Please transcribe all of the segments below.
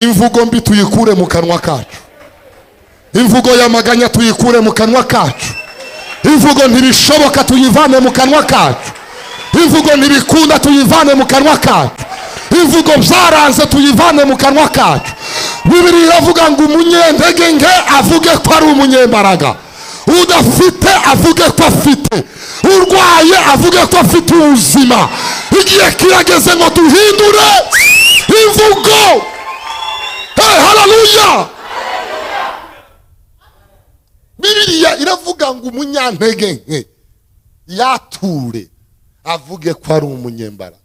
imvugo mbi tuyikure mu kanwa kacu, imvugo y'amaganya tuyikure mu kanwa kacu, imvugo ntibishoboka tuyivane mu kanwa kacu, imvugo ntibikunda tuyivane mu kanwa kacu, imvugo byaranze tuyivane mu kanwa kacu. Bibiliya iravuga ngo umunyentege nke avuge ko ari umunyembaraga, udafite avuge ko afite, urwaye avuge ko afite ubuzima. Igihe kirageze ngo duhindure imvugo. Hey, haleluya! Bibiliya iravuga ngo umunyantege nke yature avuge ko ari umunyembaraga.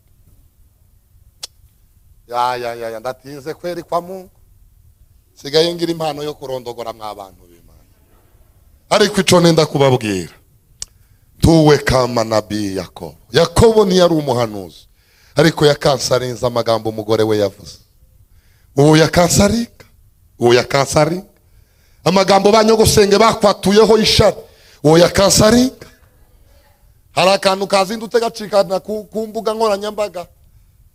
Ya ndatinze kweri kwa Mungu, sigaye ngira impano yo kurondogora mw'abantu b'Imana. Ariko ico nenda kubabwira, tuwe kama nabii Yakobo ntiyari umuhanuzi, ariko yakansarinze amagambo umugore we yavuze. Uwo yakansaringa amagambo banyogosenge bakwatuyeho ishari, uwo yakansaringa. Hari akantu kazindutse gacikana ku mbuga nkoranyambaga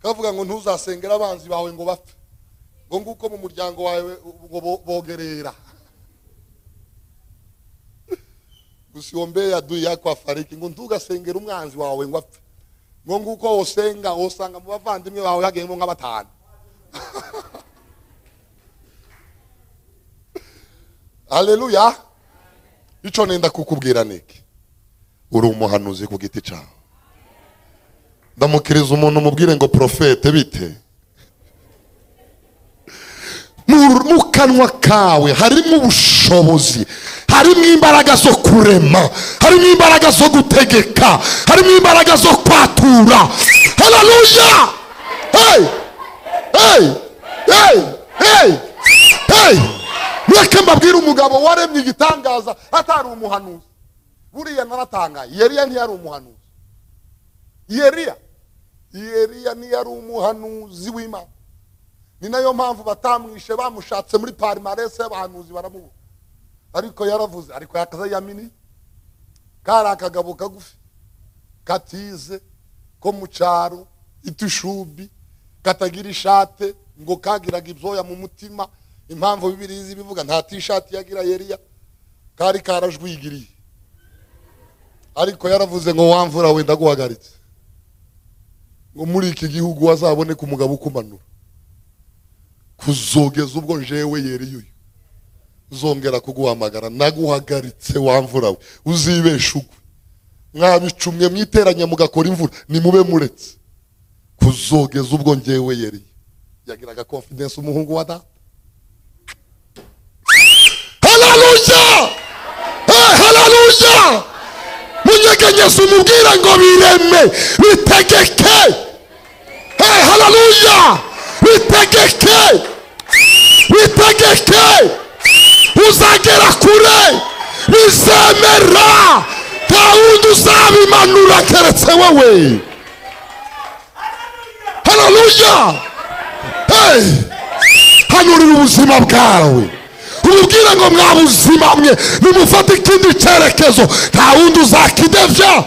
kavuga ngo ntuzasengera abanzi bawe ngo bapfe, ngo nguko mu muryango wawe ngo bogerera. Usiombe adui yako afariki, ngo ntugasengera umwanzi wawe ngo apfe, ngo nguko osenga osanga mu bavandimwe bawe hagiyemo nk'abatanu. Haleluya! Ico nenda kukubwira niki, uri umuhanuzi ku giti cyawe. Ndamukiriza umuntu mubwire ngo profete bite. Mu kanwa kawe harimo ubushobozi, harimo imbaraga zo kurema, harimo imbaraga zo gutegeka, harimo imbaraga zo kwatura. Haleluya! Hey! Hey! Hey! Hey! Hey! Mweke mbabwira umugabo waremye igitangaza atari umuhanuzi. Buriya naratangaye, Yeriya ntiyari umuhanuzi. Yeriya ntiyari umuhanuzi w'Imana. Ni nayo mpamvu batamwishe, bamushatse muri palmarès y'abahanuzi baramubura. Ariko yaravuze, ariko yakaza yamini kari akagabo kagufi katize ko mu cyaro itushubi katagira ishate, ngo kagiraga ibyoya mu mutima. Impamvu Bibiliya bivuga nta t-shirt yagira Yeriya, kari karajwigiriye. Ariko yaravuze ngo wamvura wenda guhagaritse, ngo muri iki gihugu wazabone ku mugabo ukumanura, kuzogeza ubwo jewe Yeriya uzongera kuguhamagara naguhagaritse wamvura we uzibesha ugwe. Mwabicumye mwiteranya mugakora imvura nimube muretse, kuzogeza ubwo njyewe Yeriya. Yagiraga confidence umuhungu wa data. Haleluya! Haleluya! Munyegenyeza umubwira ngo bireme bitegeke. Haleluya! Bitegeke, uzagera kure, bizemera, nta wundi uzabimanura keretse wowe. Haleluya! Hanurira ubuzima bwawe, ububwira ngo mwa buzima mwe nimufate ikindi cyerekezo, nta wundi uzakidevya.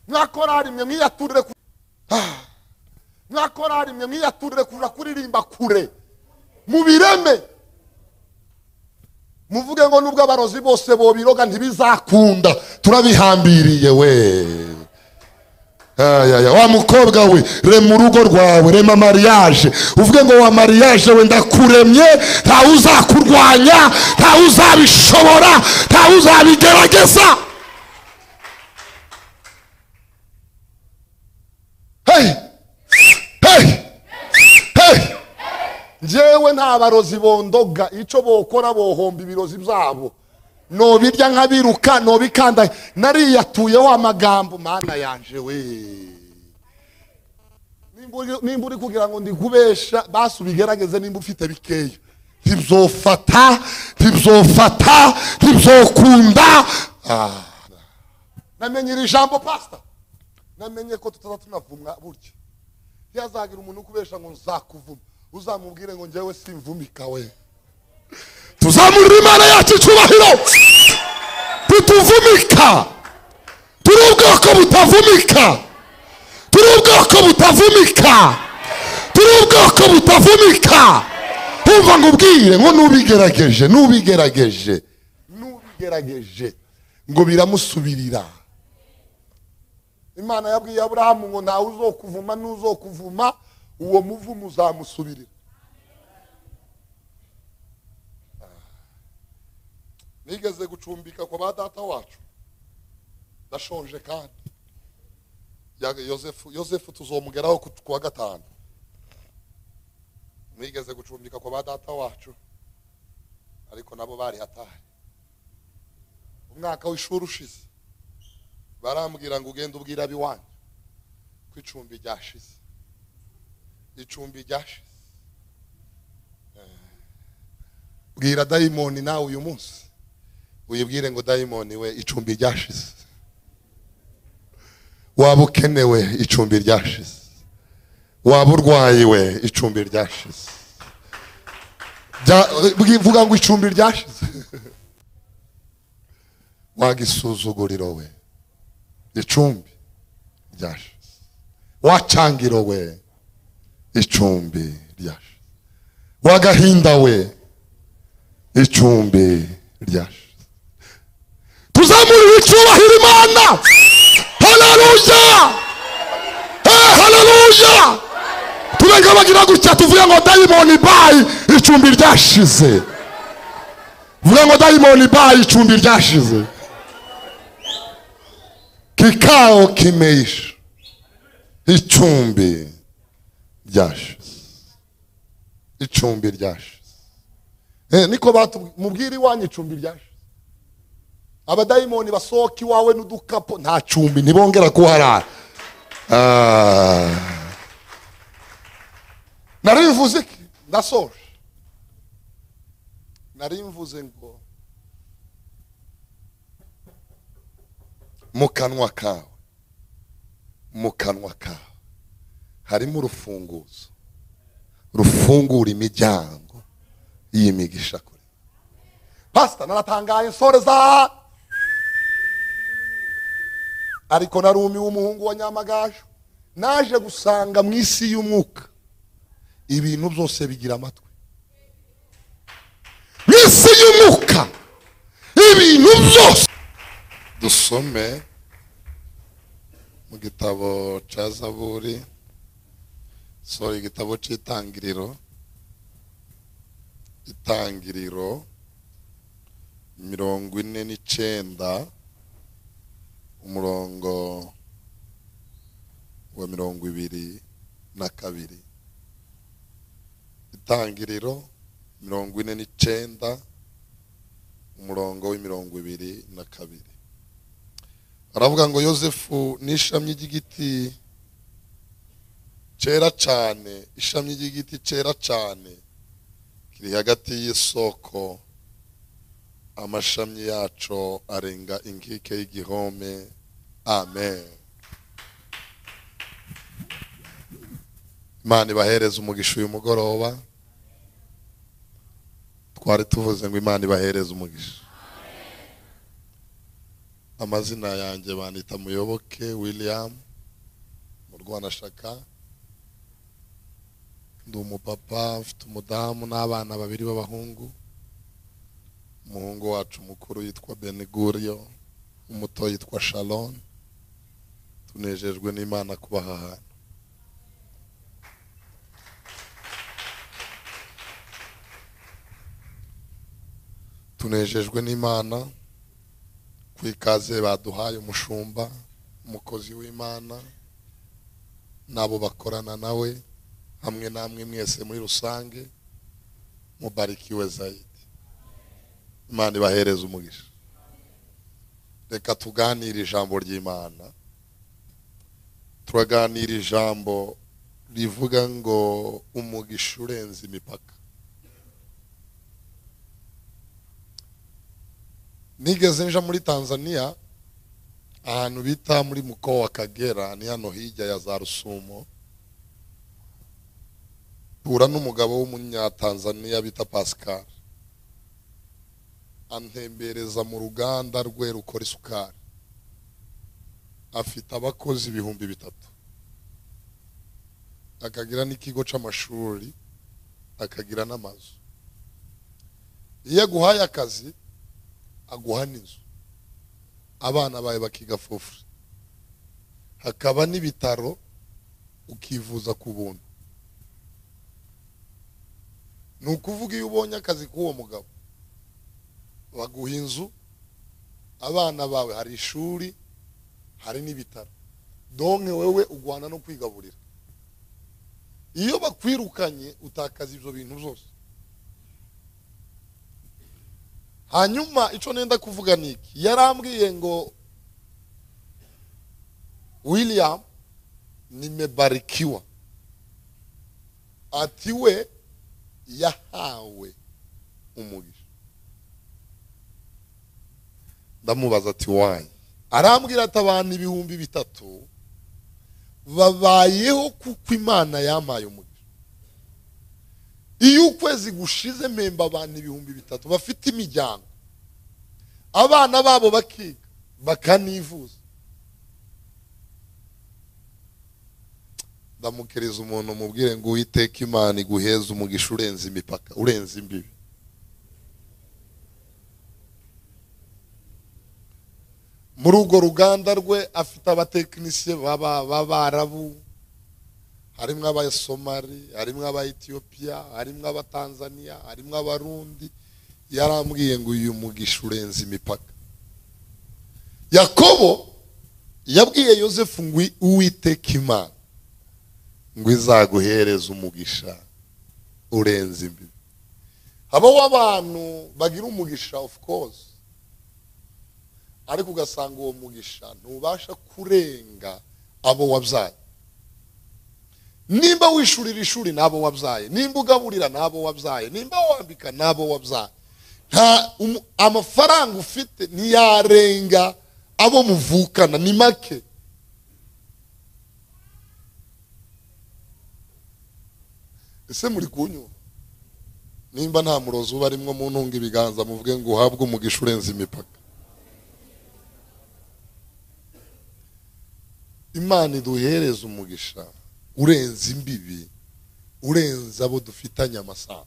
Mwakorari mwe mwiyaturire kuja kuririmba kure, mubireme. Muvuge ngo nubwo abarozi bose bobiroga ntibizakunda, turabihambiriye we. Wa mukobwa we, rema urugo rwawe, rema mariage. Uvuge ngo wa mariage we ndakuremye, nta uzakurwanya, nta uzabishobora, nta uzabigerageza. Njyewe nta barozi bondoga, ico bokora bohomba ibirozi byabo. No birya nkabiruka, no bikanda. Nariyatuyeho amagambo, mana yanje we. Nimba uri kugira ngo ndikubesha, basi ubigerageze nimba ufite bikeya. Ntibzokunda. Namenye iri jambo pastor. Namenye ko tutazatuna burya. Yazagira umuntu ukubesha ngo nzakuvuma, uzamubwire ngo njyewe simvumika we. Tuzamurira Imana yacu cyubahiro, tutuvumika. Turi ubwoko butavumika, ubwoko butavunika. Umva ngo ubwire ngo nubigerageje ngo biramusubirira. Imana yabwiye Aburahamu ngo ntawe uzokuvuma n'uzokuvuma uwo muvumo uzamusubirira. Nigeze gucumbika kwa ba data wacu ndashonje kandi Yosefu tuzomugeraho kuwa gatanu. Nigeze gucumbika kwa ba data wacu ariko nabo bari hatahe. Umwaka w'ishuri ushize barambwira ngo ugende ubwira abiwanyu ko icumbi ryashize. Bwira dayimoni nawe uyu munsi uyibwire ngo dayimoni we icumbi ryashize. Waba ukenewe icumbi ryashize, waba urwaye we icumbi ryashize. Vuga ngo icumbi ryashize. Wagisuzuguriro we icumbi ryashize. Wacangiro we icumbi ryashize. Wagahinda we icumbi ryashize. Tuzamurira icyubahiro Imana. Haleluya! Haleluya! Turenga bagira gutya tuvuga ngo dayimoni bayi icumbi ryashize. Vuga ngo dayimoni bayi icumbi ryashize. Kikao kimeisha. Icumbi ryashize. Icumbi ryashize. Niko mubwira iwanyu icumbi ryashize. Abadayimoni basohoka iwawe n'udukapo nta cumbi ntibongera kuharara. Narivuze iki ndasoje. Narimvuze ngo mu kanwa kawe harimo urufunguzo rufungura imiryango y'imigisha kure. Pastor naratangaye nsoreza ariko narumi w'umuhungu wa Nyamagajo naje gusanga mu isi y'umwuka ibintu byose bigira amatwi. Mu isi y'umwuka ibintu byose. Dusome mu gitabo cya Zaburi, igitabo cy'Itangiriro, Itangiriro 49 umurongo wa 22. Itangiriro 49 umurongo wa 22. Aravuga ngo Yosefu n'ishamye ry'igiti cyera cyane, ishamye ry'igiti cyera cyane kiri hagati y'isoko, amashami yaco arenga inkike y'igihome. Amen. Imana ibahereze umugisha uyu mugoroba. Twari tuvuze ngo Imana ibahereze umugisha. Amazina yanjye banita Muyoboke William mu Rwanashaka. Ndi umupapa, mfite umudamu n'abana 2 b'abahungu. Umuhungu wacu mukuru yitwa Benigurio, umuto yitwa Shalom. Tunejejwe n'Imana kubaha hano. Tunejejwe n'Imana kwikaze baduhaye umushumba, umukozi w'Imana nabo bakorana nawe hamwe namwe mwese muri rusange. Mubarikiwe zaidi. Imana ibahereze umugisha. Reka tuganire ijambo ry'Imana. Turaganira ijambo rivuga ngo umugisha urenze imipaka. Nigeze nja muri Tanzania ahantu bita muri mkoa wa Kagera, ni hano hirya ya za Rusumo. Pura n'umugabo w'umunyatanzania bita Pascal. Antembereza mu ruganda rwe rukora isukari. Afite abakozi 3,000. akagira n'ikigo c'amashuri, akagira n'amazu. Iyo aguhaye akazi aguha n'inzu, abana bawe bakiga fofure, hakaba n'ibitaro ukivuza ku buntu. Nukuvuga iyo ubonye akazi k'uwo mugabo baguha inzu, abana bawe hari ishuri, hari n'ibitaro, donke wewe ugwana no kwigaburira. Iyo bakwirukanye utakaza ivyo bintu byose. Hanyuma ico nenda kuvuga niki, yarambwiye ngo William nimebarikiwa, ati we yahawe umugisha. Ndamubaza ati why? Arambwira ati abantu 3,000 babayeho kuko Imana yamaye umugisha. Iyo ukwezi gushize memba abantu 3,000 bafite imiryango, abana babo bakiga bakanivuza. Ndamukereza umuntu mubwire ngo Uwiteka Imana iguheza umugisha urenze imipaka, urenze imbibi. Muri urwo ruganda rwe afite abatekinisiye b'Abarabu, harimwo Abasomali, harimwo Aba-Ethiopia, harimwo Aba-Tanzania, harimwo Abarundi. Yarambwiye ngo uyu mugisha urenze imipaka. Yakobo yabwiye Yosefu ngo Uwiteka Imana ngo izaguhereza umugisha urenze imbibi. Habaho abantu bagira umugisha of course, ariko ugasanga uwo mugisha ntubasha kurenga abo wabyaye. Nimba wishurira ishuri nabo wabyaye, nimba ugaburira nabo wabyaye, nimba wambika nabo wabyaye, nta amafaranga ufite ntiyarenga abo muvukana, ni make. Ese muri kunywa? Nimba nta murozi uba arimwo mu ntunga ibiganza muvuge ngo uhabwe umugisha urenze imipaka. Imana iduhereza umugisha urenze imbibi, urenze abo dufitanye amasano.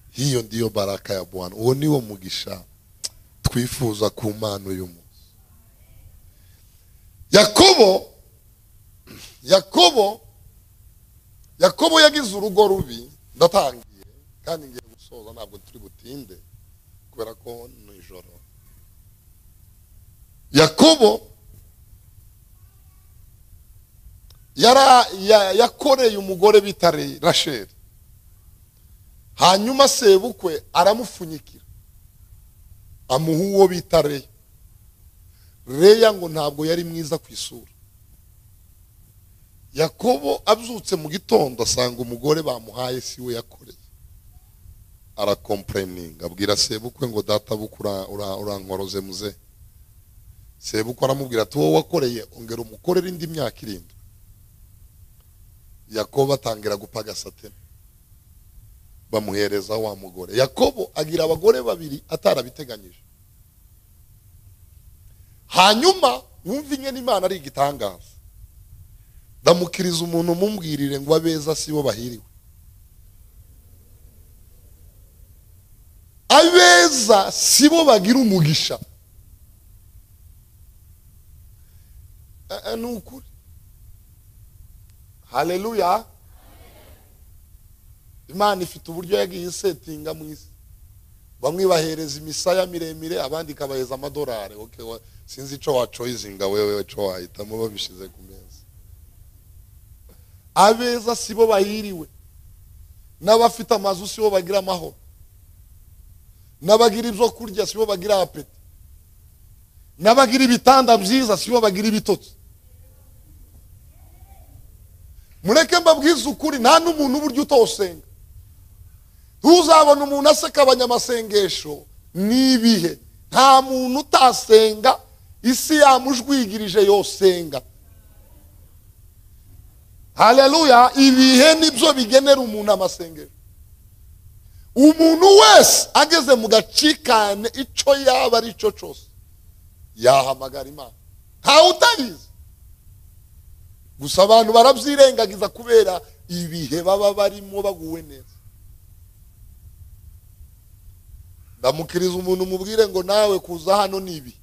Hiyo ndiyo baraka ya Bwana. Uwo niwo mugisha twifuza ku Mana uyu munsi. Yakobo yagize urugo rubi. Ndatangiye kandi ngiye gusoza, ntabwo turi butinde kubera ko ni ijoro. Yakobo yakoreye umugore bita Rasheli. Hanyuma sebukwe aramufunyikira, amuha uwo bita Leya. Leya ngo ntabwo yari mwiza ku isura. Yakobo abyutse mu gitondo asanga umugore bamuhaye si we yakoreye. Arakomplaininga, abwira sebukwe ngo data bukura urankoroze muze. Sebukwe aramubwira ati wowe wakoreye ongera umukorera indi myaka 7. Yakobo atangira gupagasa tena, bamuhereza wa mugore. Yakobo agira abagore 2 atarabiteganyije. Hanyuma wumva ingene Imana ari igitangaza. Ndamukiriza umuntu mumbwirire ngo abeza sibo bahiriwe. Abeza sibo bagira umugisha. Nukuri. Haleluya. Imana ifite uburyo yagiye settinga mu isi. Bamwe bahereza imisaya miremire, abandi kabaheza amadolari. Okay, sinzi ico wachoisinga wewe ico wahitamo babishize ku meza. Abeza sibo bahiriwe. N'abafite amazu sibo bagira amahoro. N'abagira ibyo kurya sibo bagira apeti. N'abagira ibitanda byiza sibo bagira ibitotsi. Mureke mbabwiza ukuri, nta n'umuntu uburyo utosenga. Ntuzabona umuntu aseka abanyamasengesho n'ibihe. Nta muntu utasenga, isi yamujwigirije yosenga. Haleluya. Ibihe nibyo bigenera umuntu amasengesho. Umuntu wese ageze mu gacikane ico yaba ari cyo cyose yahamagara Imana. Nta utayizi. gusa abantu barabyirengagiza kubera ibihe baba barimo baguwe neza. Ndamukiriza umuntu mubwire ngo nawe kuza hano nibi.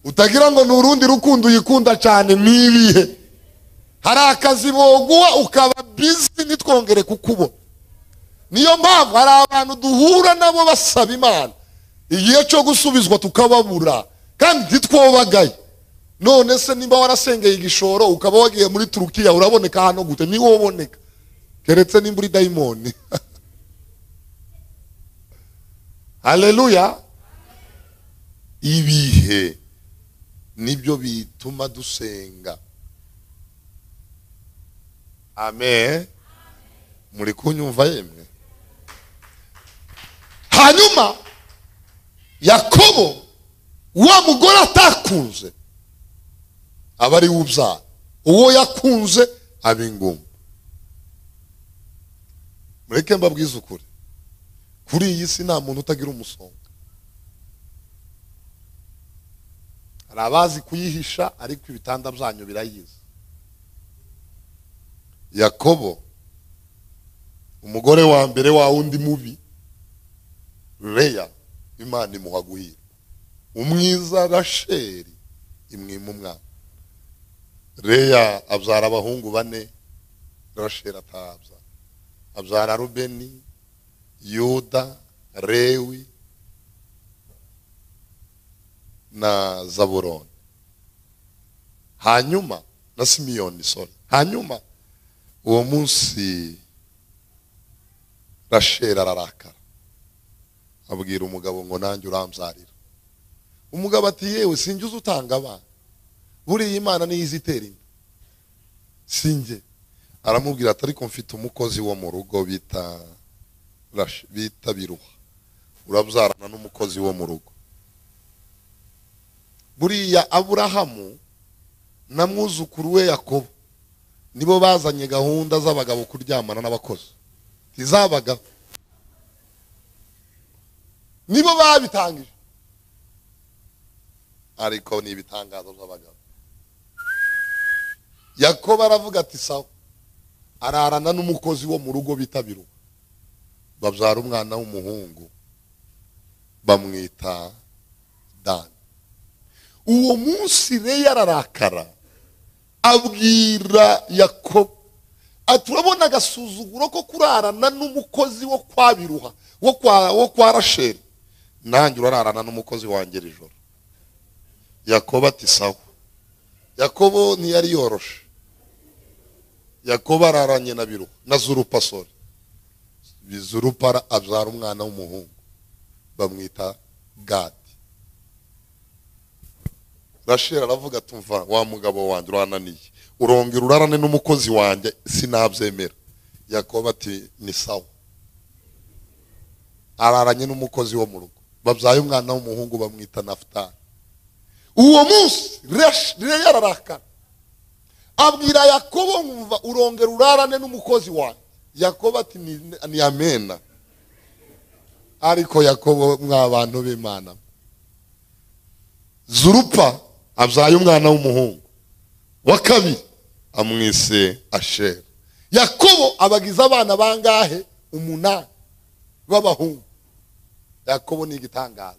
Utagira ngo nurundi rukundo uyikunda cyane nibihe. Hari akazi boguwa ukaba busy nitwongere kukubona. Niyo mpamvu hari abantu duhura nabo basaba Imana igihe cyo gusubizwa tukababura kandi ntitwobagaye. None se nimba warasengeye igishoro ukaba wagiye muri Turukiya uraboneka hano gute? Ni woboneka keretse nimba uri daimoni. Haleluya. Ibihe nibyo bituma dusenga. Amen. Muri kunyumva yemwe? Hanyuma Yakobo wa mugore atakunze abari ubyara, uwo yakunze abingumba. Mureke mbabwize ukuri, kuri iyi si nta muntu utagira umusonga. Hari abazi kuyihisha ariko ibitanda byanyu birayizi. Yakobo umugore wa mbere wa undi mubi, Leya Imana imuha guhirwa. Umwiza Rasheli imwima umwana. Leya abyara abahungu 4, Rasheli atabyara. Abyara Rubeni, Yuda, Lewi na Zabuloni. Hanyuma na Simiyoni, hanyuma uwo munsi Rasheli ararakara, abwira umugabo ngo nanjye urambyarira. Umugabo ati yewe sinjye uzutanga abana, buriya Imana niyo izitera inda, sinjye. Aramubwira ati ariko mfite umukozi wo mu rugo bita Biruha, urabyarana n'umukozi wo mu rugo. Buriya Aburahamu na mwuzukuru we Yakobo nibo bazanye gahunda z'abagabo kuryamana n'abakozi. Tizabagabo nibo babitangije, ariko ni ibitangazo by'abagabo. Yakobo aravuga ati sawa, ararana n'umukozi wo mu rugo bita Biruha, babyara umwana w'umuhungu bamwita Dani. Uwo munsi Leya ararakara, abwira Yakobo ati urabona agasuzuguro ko kurarana n'umukozi wo kwa Biruha, wo kwa Rasheli, nanjye urararana n'umukozi wanjye ijoro. Yakobo ati sawa. Yakobo ntiyari yoroshe. Yakobo araranye na Biruha na Zurupa, Zurupa abyara umwana w'umuhungu bamwita Gadi. Rasheli aravuga ati umva wa mugabo wanjye urananiye, urongera urarane n'umukozi wanjye sinabyemera. Yakobo ati ni sawa. Araranye n'umukozi wo mu rugo, babyaye umwana w'umuhungu bamwita Nafutali. Uwo munsi Leya ararakara, abwira Yakobo ngumva urongera urarane n'umukozi wanjye. Yakobo ati ni amena. Ariko Yakobo mw'abantu b'Imana, Zurupa abyaye umwana w'umuhungu wa kabiri amwise Asheri. Yakobo abagize abana bangahe? 8 b'abahungu. Yakobo ni igitangaza.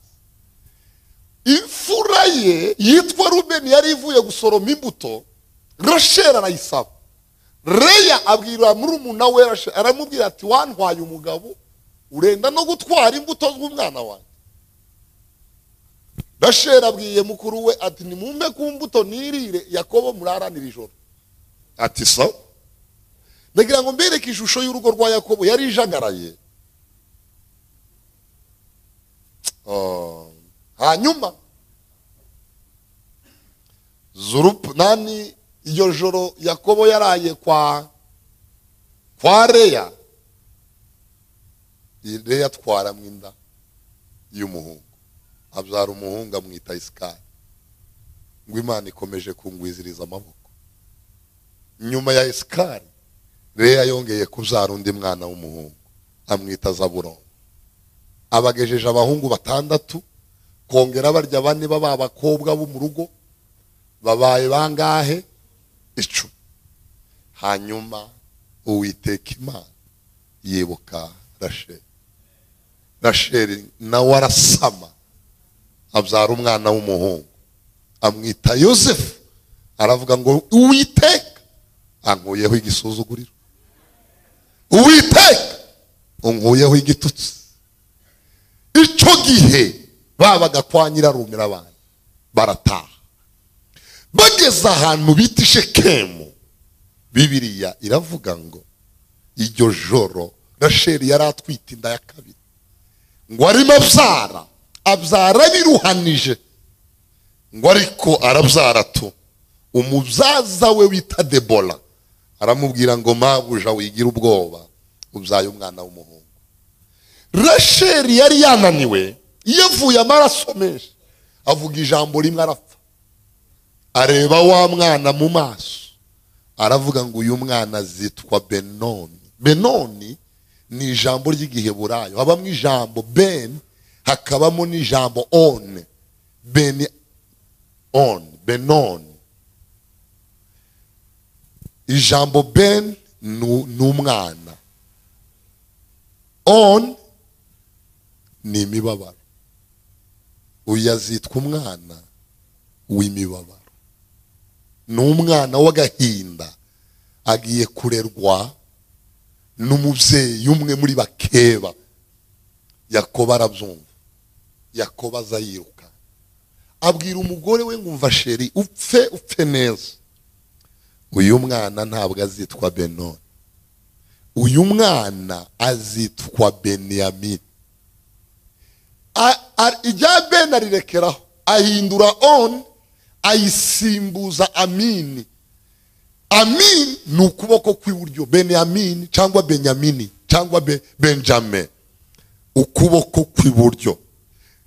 Imfura ye yitwa Rubeni yari ivuye gusoroma imbuto, Rasheli arayisaba. Leya abwira murumuna we Rasheli, aramubwira ati wantwaye umugabo urenda no gutwara imbuto z'umwana wanjye. Rasheli abwiye mukuru we ati nimumpe ku mbuto nirire, Yakobo muraranira ijoro. Ati sawa. Ndagira ngo mbereke ishusho y'urugo rwa Yakobo yari ijagaraye. Hanyuma Zurupa iyo joro Yakobo yaraye kwa Leya. Leya atwara mwinda y'umuhungu, abyara umuhungu amwita Isikari. Ngo Imana ikomeje kungwiziriza amaboko. Nyuma ya Isikari Leya yongeye kubyara undi mwana w'umuhungu amwita Zabuloni. Abagejeje abahungu 6, kongera barya bane baba abakobwa bo mu rugo babaye bangahe 10. hanyuma Uwiteka Imana yibuka Rasheli nawe arasama abyara umwana w'umuhungu amwita Yosefu. aravuga ngo Uwiteka ankuyeho igisuzuguriro, Uwiteka unkuyeho igitutsi. icyo gihe babaga kwa nyirarume n'abana barataha, bageze ahantu bita Shekemu. Bibiliya iravuga ngo iryo joro Rasheli yari atwite inda ya kabiri, ngo arimo abyara biruhanije, ngo ariko arabyara tu umubyaza we wita Debora aramubwira ngo mabuja wigira ubwoba ubyaye umwana w'umuhungu. Rasheli yari yananiwe, yavuye amaraso menshi, avuga ijambo rimwe arapfa. areba wa mwana mu maso aravuga ngo uyu mwana zitwa Benoni. Benoni ni ijambo ry'igiheburayo, habamo ijambo Ben hakabamo n'ijambo On. Benoni. ijambo Ben ni umwana, On ni imibabaro. uyu azitwa umwana w'imibabaro, ni umwana w'agahinda agiye kurerwa n'umubyeyi umwe muri bakeba. Yakobo arabyumva, Yakobo aza yiruka abwira umugore we ngo umva sheri upfe neza, uyu mwana ntabwo azitwa Benoni, uyu mwana azitwa Benyamini. Ijya Ben arirekeraho ahindura On ayisimbuza Amini. Amini ni ukuboko kw'iburyo, Benyamini cyangwa Benyamini cyangwa Benjamin ukuboko kw'iburyo.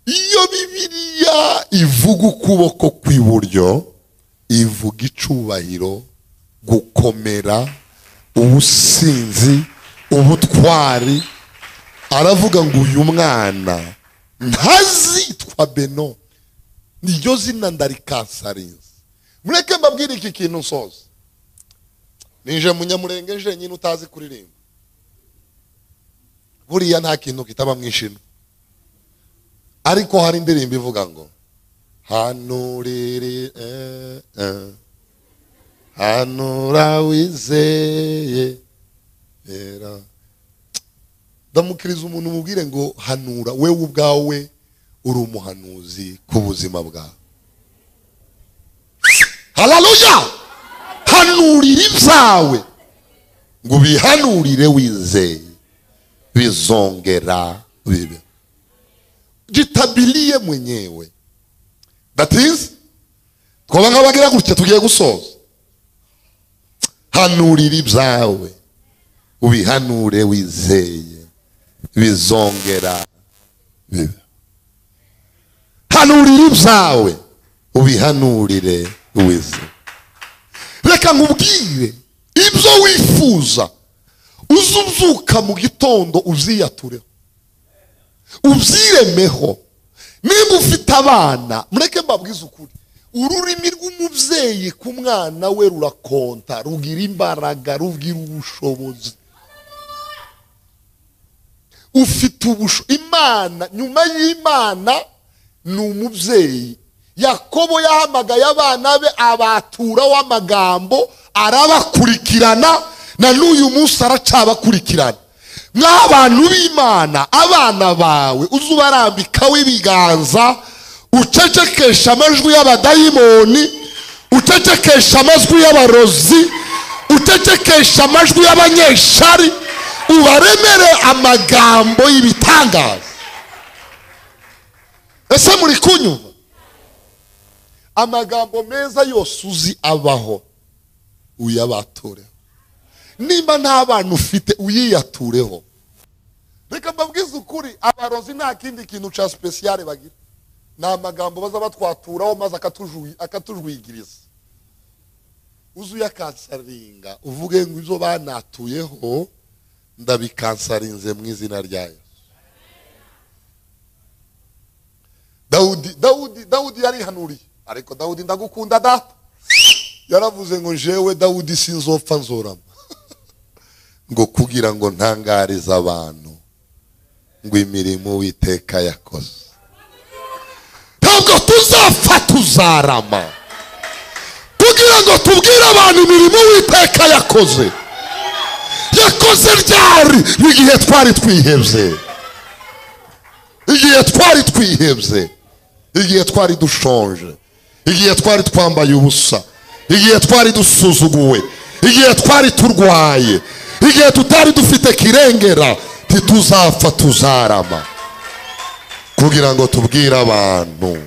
Iyo Bibiliya ivuga ukuboko kw'iburyo ivuga icubahiro, gukomera, ubusinzi, ubutwari. aravuga ngo uyu mwana ntazitwa Benoni, niryo zina ndarikansariza. Mureke mbabwire iki kintu nsoza. Nije munyamurenge nje nyine utazi kuririmba, buriya nta kintu kitaba mwishino, ariko hari indirimbo ivuga ngo hanurire hanura wizeye era. Ndamukiriza umuntu mubwire ngo hanura, wewe ubwawe uri umuhanuzi ku buzima bwawe. Haleluya! Hanurira ibyawe ngo bihanurire wizeye, bizongera bibe. Jitabiliye mwenyewe. That is, kwa ngabagira gutya tugiye gusoza. Hanurira ibyawe ubihanure wizeye, bizongera bibe. Hanurira ibyawe ubihanurire wizeye. Reka nkubwire ibyo wifuza, uzubyuka mu gitondo uziyatureho, ubyiremeho. Niba ufite abana, mureke mbabwize ukuri, ururimi rw'umubyeyi ku mwana we rurakonta, rugira imbaraga, rugira ubushobozi. Ufite Imana, nyuma y'Imana ni umubyeyi. Yakobo yahamagaye abana be abaturaho amagambo, arabakurikirana, na n'uyu munsi aracabakurikirana. Mw'abantu b'Imana, abana bawe uzubarambikaho ibiganza, ucecekesha amajwi y'abadayimoni, ucecekesha amajwi y'abarozi, ucecekesha amajwi y'abanyeshari, ubaremere amagambo y'ibitangaza. Ese muri kunyumva? Amagambo meza yose uzi abaho uyabatureho. Nimba nta bantu ufite uyiyatureho. Reka mbabwize ukuri, abarozi nta kindi kintu ca special bagira, na amagambo baza batwaturaho maze akatujwigiriza. Uzuye akansaringa uvuge ngo izo banatuyeho ndabikansarinze mu izina rya Yesu. Dawudi yarihanuriye, ariko Dawudi ndagukunda data, yaravuze ngo jewe Dawudi sinzopfa nzorama ngo kugira ngo ntangarize abantu ngo imirimo Uwiteka yakoze. Ntabwo tuzapfa tuzarama kugira ngo tubwire abantu imirimo Uwiteka yakoze. Yakoze ryari? Igihe twari twihebye, igihe twari twihebye, igihe twari dushonje, igihe twari twambaye ubusa, igihe twari dusuzuguwe, igihe twari turwaye, igihe tutari dufite kirengera. Ntituzapfa tuzarama kugira ngo tubwire abantu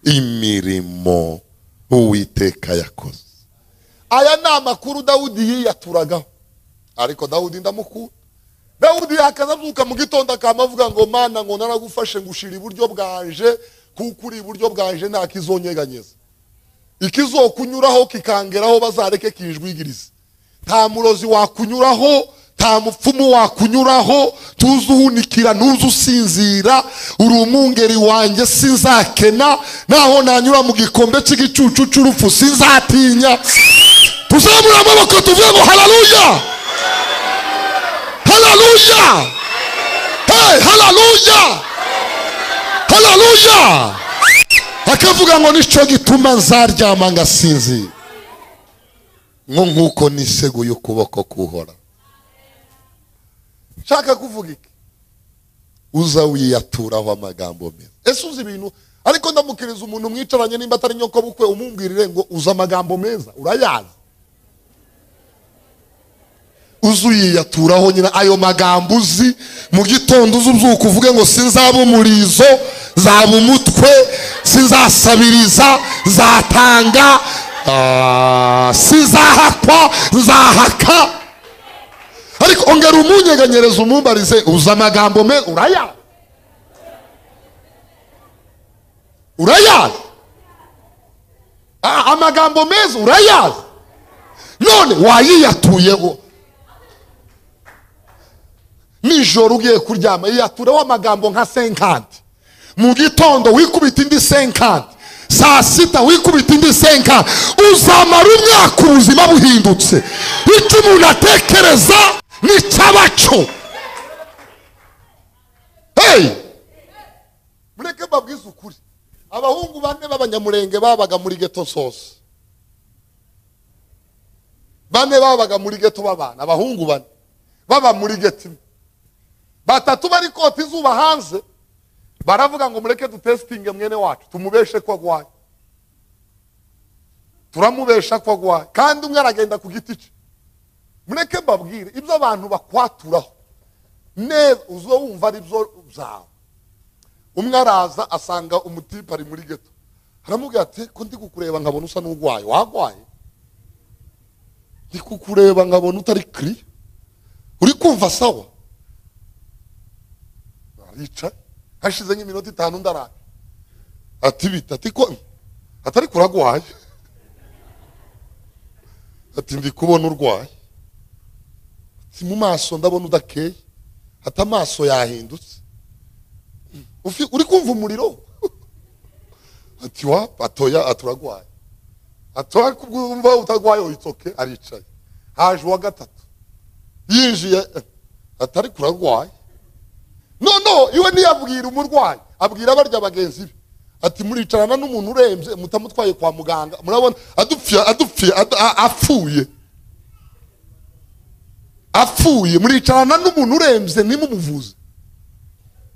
imirimo Uwiteka yakoze. Aya ni amakuru Dawudi yiyaturagaho, ariko Dawudi ndamukunda. Dawudi yakazabyuka mu gitondo akamavuga ngo Mana ngo naragufashe ngushira iburyo bwanje, kuko uri iburyo bwanje nta kizonyeganyeza, ikizokunyuraho kikangeraho bazareke kinjwigirize. Nta murozi wakunyuraho, nta mupfumu wakunyuraho, tuzuhunikira ntuzu usinzira, uri umwungeri wanjye sinzakena, naho nanyura mu gikombe cy'igicucu cy'urupfu sinzatinya. Tuzamura amaboko tuvuge ngo haleluya, haleluya, hey haleluya, haleluya. Akavuga ngo nico gituma nzaryama ngasinzira nkuko niseguye ukuboko kuhora. Shaka kuvuga iki? Uza wiyaturaho amagambo meza. Ese uzi ibintu, ariko ndamukiriza umuntu mwicaranye nimba atari nyoko bukwe umumbwirire ngo uza amagambo meza, urayazi? Uzuyiyaturaho nyina ayo magambo uzi, mu gitondo uzubyuka uvuge ngo sinzaba umurizo, zaba umutwe, sinzasabiriza, zatanga, sinzahakwa, nzahaka. Ariko ongera umunyeganyereza umumbarize uza amagambo meza, urayazi? Urayazi? Amagambo meza urayazi? None wayiyatuyeho nijoro ugiye kuryama, yiyatureho amagambo nka 50, mu gitondo wikubita indi 50, saa sita wikubita indi 50, uzamara umwaka ubuzima buhindutse. Icyo umuntu atekereza ni cyabaco. Hey, mureke babwize ukuri, abahungu bane b'abanyamurenge babaga muri geto sose, bane babaga muri geto babana, abahungu bane baba muri geto, batatu bari kota izuba hanze, baravuga ngo mureke dutestinge mwene wacu tumubeshe ko agwaye. Turamubesha ko agwaye kandi umwe aragenda ku giti cye. Mureke mbabwire ibyo abantu bakwaturaho neza uzo wumva ari byo byawe. Umwe araza asanga umutipe ari muri geto, aramubwira ati ko ndi kukureba nkabona usa n'ugwaye. Wagwaye? Ndi kukureba nkabona utari clear, uri kumva sawa? Arica hashize nk'iminota 5 ndaraje ati bita ati ko atari kuragwaye, ati ndi kubona urwaye, si mu maso ndabona udakeye, ati amaso yahindutse, uri kumva umuriro? Ati wa atoya aturagwaye, atoya kubwumva utagwaye uyitoke. Aricaye, haje wa gatatu yinjiye, atari kuragwaye. No iwe ntiyabwira umurwayi, abwira barya bagenzi be ati muricarana n'umuntu urembye mutamutwaye kwa muganga, murabona apfuye, muricarana n'umuntu urembye nimumuvuze,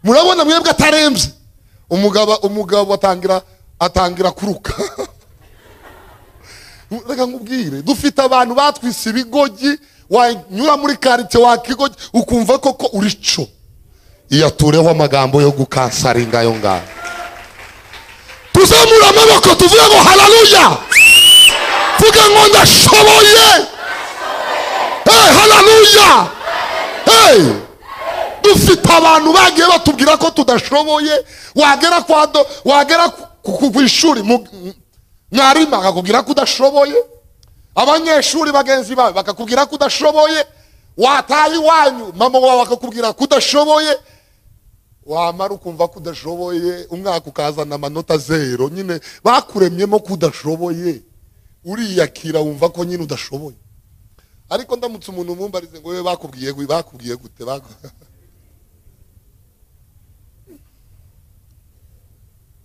murabona mwebwe atarembye. Umugabo atangira kuruka. Reka nkubwire, dufite abantu batwise ibigogi, wanyura muri quartier wakigogi ukumva koko urico. Iyatureho amagambo yo gukansaringa yo ngaho. Tuzamura amaboko tuvuge ngo haleluya, vuga ngo ndashoboye. Hey haleluya, hey. Dufite abantu bagiye batubwira ko tudashoboye, wagera ku ishuri mwarimu akakubwira ko udashoboye, abanyeshuri bagenzi bawe bakakubwira ko udashoboye, wataye iwanyu mama wawe akakubwira ko udashoboye, wamara ukumva ko udashoboye umwaka ukazana amanota 0 nyine bakuremyemo ko udashoboye uriyakira wumva ko nyine udashoboye. Ariko ndamutse umuntu mumbarize ngo wewe bakubwiye gute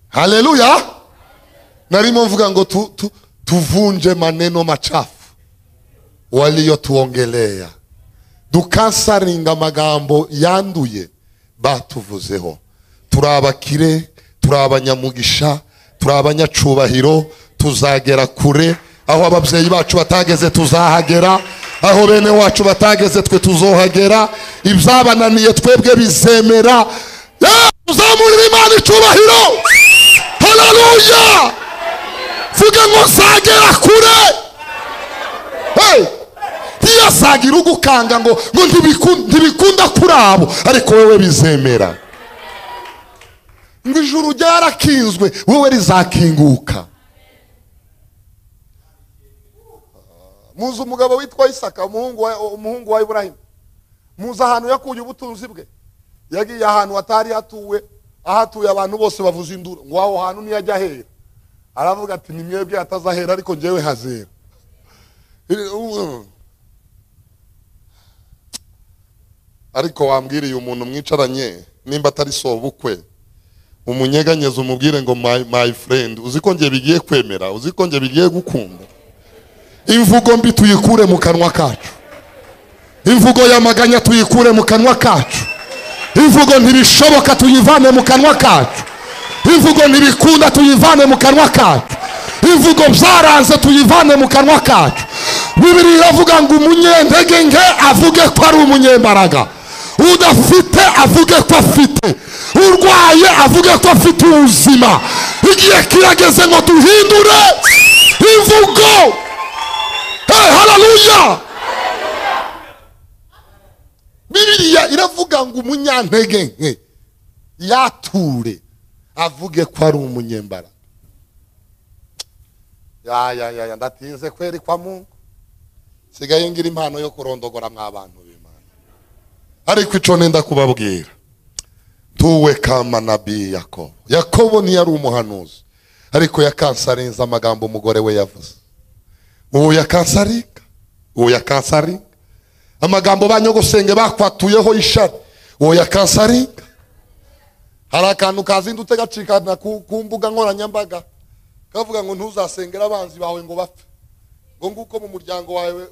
Haleluya. Narimo mvuga ngo tuvunje maneno machafu waliotuongelea, dukansaringa amagambo yanduye batuvuzeho. Turabakire, turabanyamugisha, turabanyacubahiro, tuzagera kure. Aho ababyeyi bacu batageze tuzahagera, aho bene wacu batageze twe tuzohagera. Ibyabananiye twebwe bizemera. Tuzamurira Imana icubahiro. Haleluya. Vuga ngo zagera kure. Hey, ntiyasagira ugukanga ngo ntibikunda kurabo, ariko wewe bizemera. Ngo ijuru ryarakinzwe, wewe rizakinguka. Muzi umugabo witwa Isaka, umuhungu wa Ibrahim. Muzi ahantu yakuye ubutunzi bwe. Yagiye ahantu hatari hatuwe, ahatuye abantu bose bavuza induru. Ngo aho hantu niyajya hera. Aravuga ati ni mwebwe atazahera ariko njyewe hazera. Ariko wambwiriye umuntu mwicaranye nimba atari sobukwe, umunyeganyeza umubwire ngo my friend, uziko ngiye bigiye kwemera, uziko ngiye bigiye gukunda. Imvugo mbi tuyikure mu kanwa kacu. Imvugo y'amaganya tuyikure mu kanwa kacu. Imvugo ntibishoboka tuyivane mu kanwa kacu. Imvugo ntibikunda tuyivane mu kanwa kacu. Imvugo byaranze tuyivane mu kanwa kacu. Bibiliya iravuga ngo umunyentege nke avuge ko ari umunyembaraga, udafite avuge ko afite, urwaye avuge ko afite ubuzima. Igihe kirageze ngo duhindure imvugo. Hey, haleluya. Bibiliya iravuga ngo umunyantege nke yature avuge ko ari umunyembaraga. Ya ndatinze kweri kwa Mungu. Sigaye ngira impano yo kurondogora mw'abantu b'Imana. Ariko ico nenda kubabwira, tuwe kama nabii Yakobo. Yakobo ntiyari umuhanuzi, ariko yakansarinza amagambo umugore we yavuze. Uwo yakansaringa amagambo banyogosenge bakwatuyeho ishari. Uwo yakansaringa. Hari akantu kazindutse gacikana ku mbuga nkoranyambaga kavuga ngo ntuzasengera abanzi bawe ngo bapfe, ngo nguko mu muryango wawe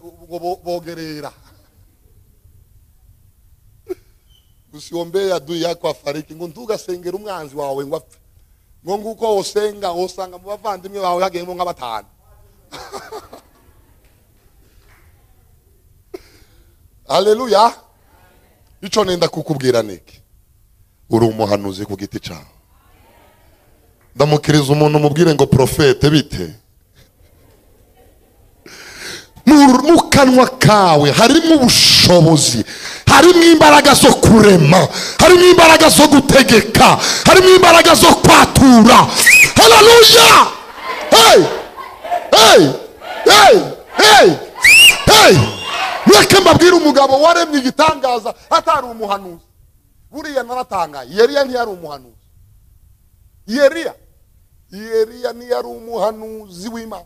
bogerera. Usiombe adui yako afariki, ngo ntugasengera umwanzi wawe ngo apfe, ngo nguko osenga osanga mu bavandimwe bawe hagiyemo nk'abatanu. Haleluya. Ico nenda kukubwira niki, uri umuhanuzi ku giti cyawe. Ndamukiriza umuntu mubwire ngo profete bite. Mu kanwa kawe harimo ubushobozi, harimo imbaraga zo kurema, harimo imbaraga zo gutegeka, harimo imbaraga zo kwatura. Haleluya. Hey, hey, hey, hey, hey. Mweke mbabwira umugabo waremye igitangaza atari umuhanuzi. Buriya naratangaye, Yeriya ntiyari umuhanuzi. Yeriya ntiyari umuhanuzi w'Imana.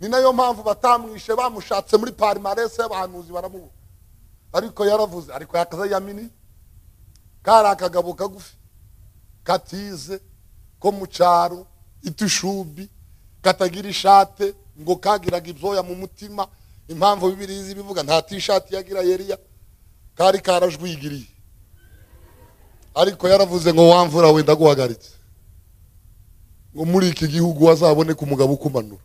Ni nayo mpamvu batamwishe, bamushatse muri palmarès y'abahanuzi baramubura. Ariko yaravuze, ariko yakaza yamini. Kari akagabo kagufi katize ko mu cyaro itushubi, katagira ishate ngo kagiraga ibyoya mu mutima. Impamvu Bibiliya bivuga nta t-shirt yagira Yeriya, kari karajwigiriye. Ariko yaravuze ngo wamvura wenda guhagaritse, ngo muri iki gihugu wazabone ku mugabo ukumanura,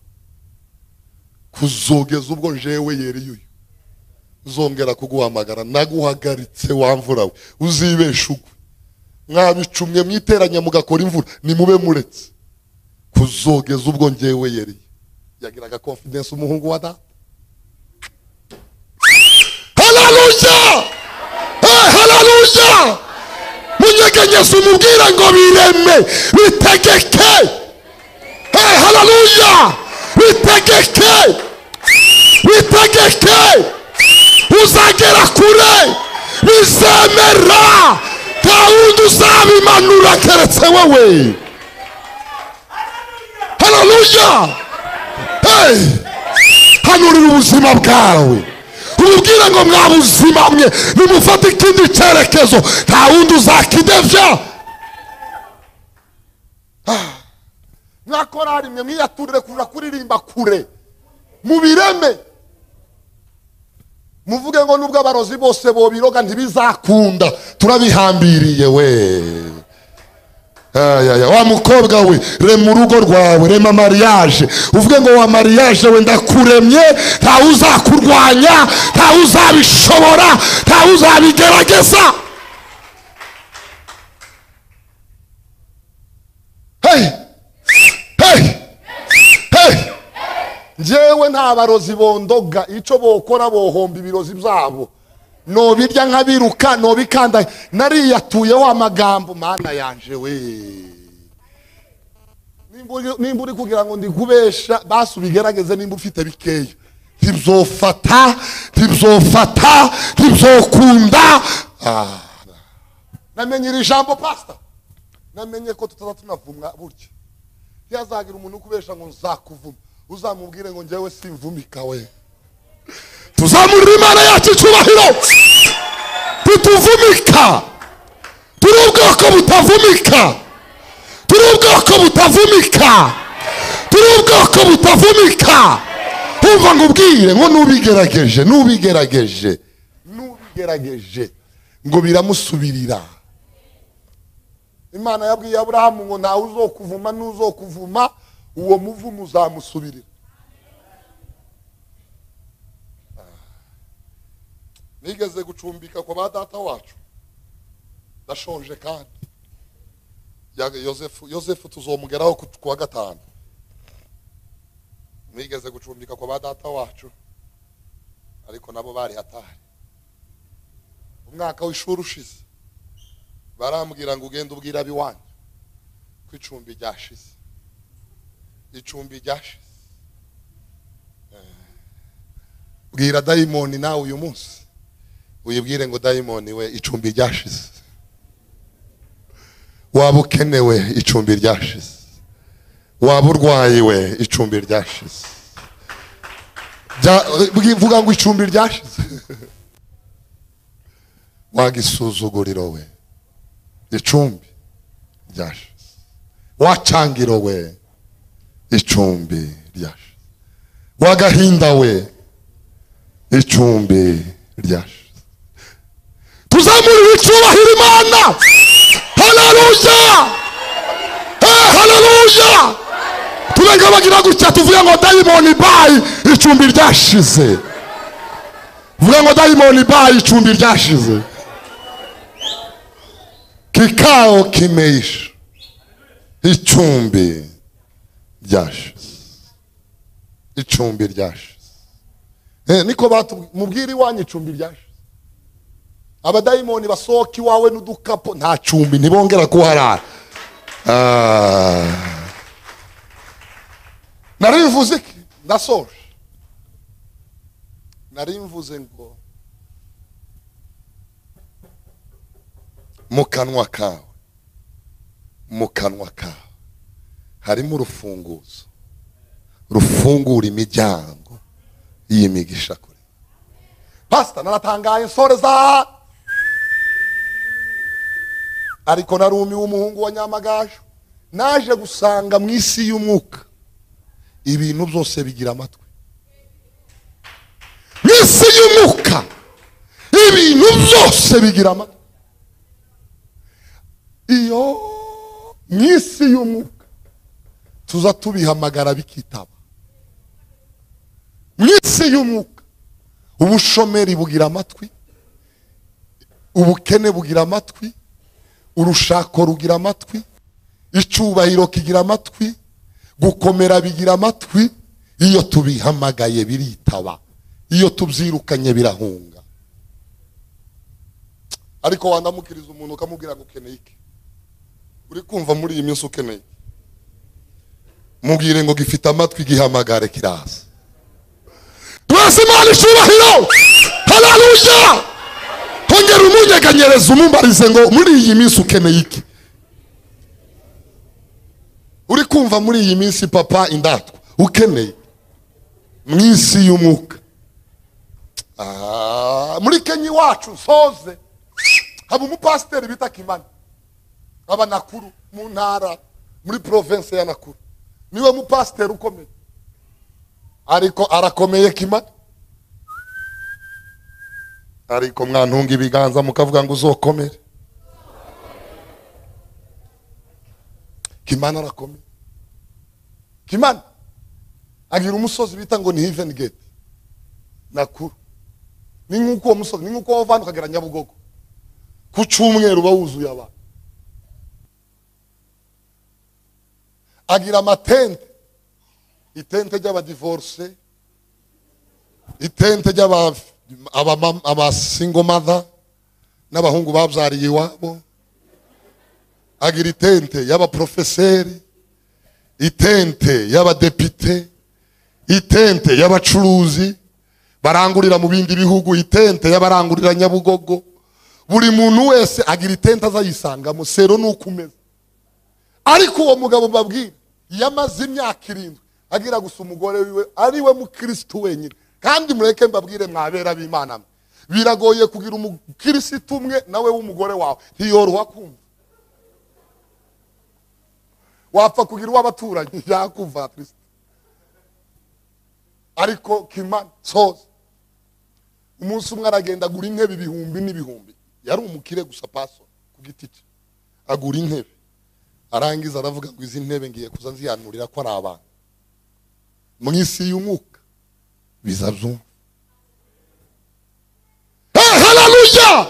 kuzogeza ubwo jewe Yeriya uyu uzongera kuguhamagara naguhagaritse wamvura we, uzibesha ugwe. Mwabicumwe mwiteranya mugakora imvura nimube muretse, kuzogeza ubwo njewe Yeriya. Yagiraga confidence umuhungu wa data. Haleluya. Hey, haleluya. Munyegenyeza umubwira ngo bireme, bitegeke. Hey, haleluya. Bitegeke. Bitegeke. Uzagera kure. Bizemera. nta wundi uzabimanura keretse wowe. Haleluya. Hey, hanurira ubuzima bwawe ububwire ngo mwa buzima mwe nimufate ikindi cyerekezo, nta wundi uzakidevya. Mwakorari mwe mwiyaturire kuja kuririmba kure mu bireme, muvuge ngo nubwo abarozi bose bobiroga ntibizakunda, turabihambiriye we. Wa mukobwa we, rema urugo rwawe, rema mariage, uvuge ngo wa mariage we ndakuremye, nta uzakurwanya, nta uzabishobora, nta uzabigerageza. Hey, hey, hey, njyewe nta barozi bondoga, ico bokora bohomba ibirozi byabo, nobirya nkabiruka, nobikanda. Nariyatuyeho amagambo, mana yanje we. Nimba uri kugira ngo ndikubesha, basi ubigerageze. Nimba ufite bikeya, ntibzofata, ntibzofata, ntibzokunda. Namenye iri jambo pastor, namenye ko tutazatuvumwa burya. Yazagira umuntu ukubesha ngo nzakuvuma, uzamubwire ngo njyewe simvumika we. Tuzamurira Imana yacu icyubahiro, tutuvumika. Turi ubwoko butavumika, turi ubwoko butavumika, turi ubwoko butavumika. Umva ngo ubwire ngo nubigerageje, nubigerageje, nubigerageje ngo biramusubirira. Imana yabwiye Aburahamu ngo ntawe uzokuvuma, n'uzokuvuma uwo muvumo uzamusubirira. Nigeze gucumbika kwa ba data wacu, ndashonje kandi ya Yosefu tuzomugeraho kuwa gatanu. Nigeze gucumbika kwa ba data wacu, ariko nabo bari hatari. Umwaka w'ishuri ushize barambwira ngo ugende ubwira abiwanyu ko icumbi ryashize, icumbi ryashize. Bwira dayimoni nawe uyu munsi uyibwire ngo dayimoni we, icumbi ryashize. Waba ukenewe, icumbi ryashize. Waba urwaye we, icumbi ryashize. Vuga ngo icumbi ryashize. Wagisuzuguriro we, icumbi ryashize. Wacangiro we, icumbi ryashize. Wagahinda we, icumbi ryashize. Tuzamurira icyubahiro Imana. Haleluya, haleluya. Tubenga bagira gutya tuvuye ngo dayimoni bayi, icumbi ryashize. Vuga ngo dayimoni bayi, icumbi ryashize. Kikao kimeisha, icumbi ryashize. Icumbi ryashize. Niko mubwira iwanyu icumbi ryashize. Abadayimoni basohoka iwawe n'udukapo, nta cumbi ntibongera kuharara. Narivuze iki? Ndasoje. Narimvuze ngo mu kanwa kawe, mu kanwa kawe harimo urufunguzo rufungura imiryango y'imigisha kure. Pastor, naratangaye nsoreza, ariko narumi w'umuhungu wa Nyamagajo, naje gusanga mu isi y'umwuka ibintu byose bigira amatwi. Mu isi y'umwuka ibintu byose bigira amatwi. Iyo mu isi y'umwuka tuza tubihamagara bikitaba. Mu isi y'umwuka ubushomeri bugira amatwi, ubukene bugira amatwi, urushako rugira amatwi, icyubahiro kigira amatwi, gukomera bigira amatwi. Iyo tubihamagaye biritaba, iyo tubyirukanye birahunga. Ariko wandamukiriza umuntu ukamubwira ngo ukeneye iki? Uri kumva muri iyi minsi ukeneye? Mubwire ngo gifite amatwi gihamagare kiraza. Twese Imana icyubahiro. Haleluya, ongera umunyeganyereza umumbarize ngo muri iyi minsi ukeneye iki? Uri kumva muri iyi minsi papa indatwa ukeneye mu isi y'umwuka? Muri Kenya iwacu soze haba umupasiteri bita Kimani, aba Nakuru mu ntara muri province ya Nakuru, niwe mupasiteri ukomeye, ariko arakomeye Kimani. Ariko mwantunga ibiganza mukavuga ngo uzokomere. Kimani arakomeye. Kimani agira umusozi bita ngo ni Heaven Gate Nakuru. Ni nkuko uwo musozi, ni nkuko wavana ukagera Nyabugogo ku cyumweru bawuzuye abantu. Agira amatente, itente ry'abadivorce, itente aba single mother n'abahungu babyariye iwabo. Agira itente y'abaprofeseri, itente y'abadepite, itente y'abacuruzi barangurira mu bindi bihugu, itente y'abarangurira Nyabugogo. Buri muntu wese agira itente azayisangamo. Sero nukumeza. Ariko uwo mugabo babwira yamaze imyaka 7 agira gusa umugore wiwe ari we mukristo wenyine. Kandi mureke mbabwire mwabera b'Imana, biragoye kugira umukristo umwe nawe w'umugore wawe ntiyoroha kumva. Wapfa kugira uw'abaturanyi yakumva Kristo. Ariko Kimani soze umunsi umwe aragenda agura intebe ibihumbi n'ibihumbi. Yari umukire gusa paso ku giti cye, agura intebe. Arangiza aravuga ngo izi ntebe ngiye kuza nziyanurira ko ari abantu mu isi y'umwuka bizabyumva. Haleluya!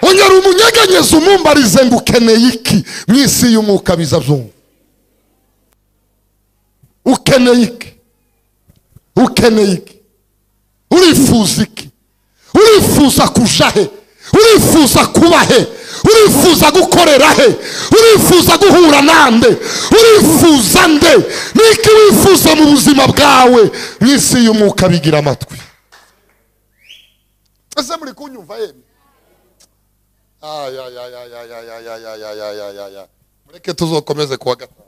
Ongera umunyeganyeza umumbarize ngo ukeneye iki mu isi y'umwuka bizabyumva. Ukeneye iki? Ukeneye iki? Urifuza iki? Urifuza kuja he? Urifuza kuba he? Urifuza gukorera he? Urifuza guhura nande? Urifuza nde? Niki wifuza mu buzima bwawe mu isi y'umwuka? Bigira amatwi. Ese muri kunyumva yemwe? Mureke tuzokomeze kuwa gatatu.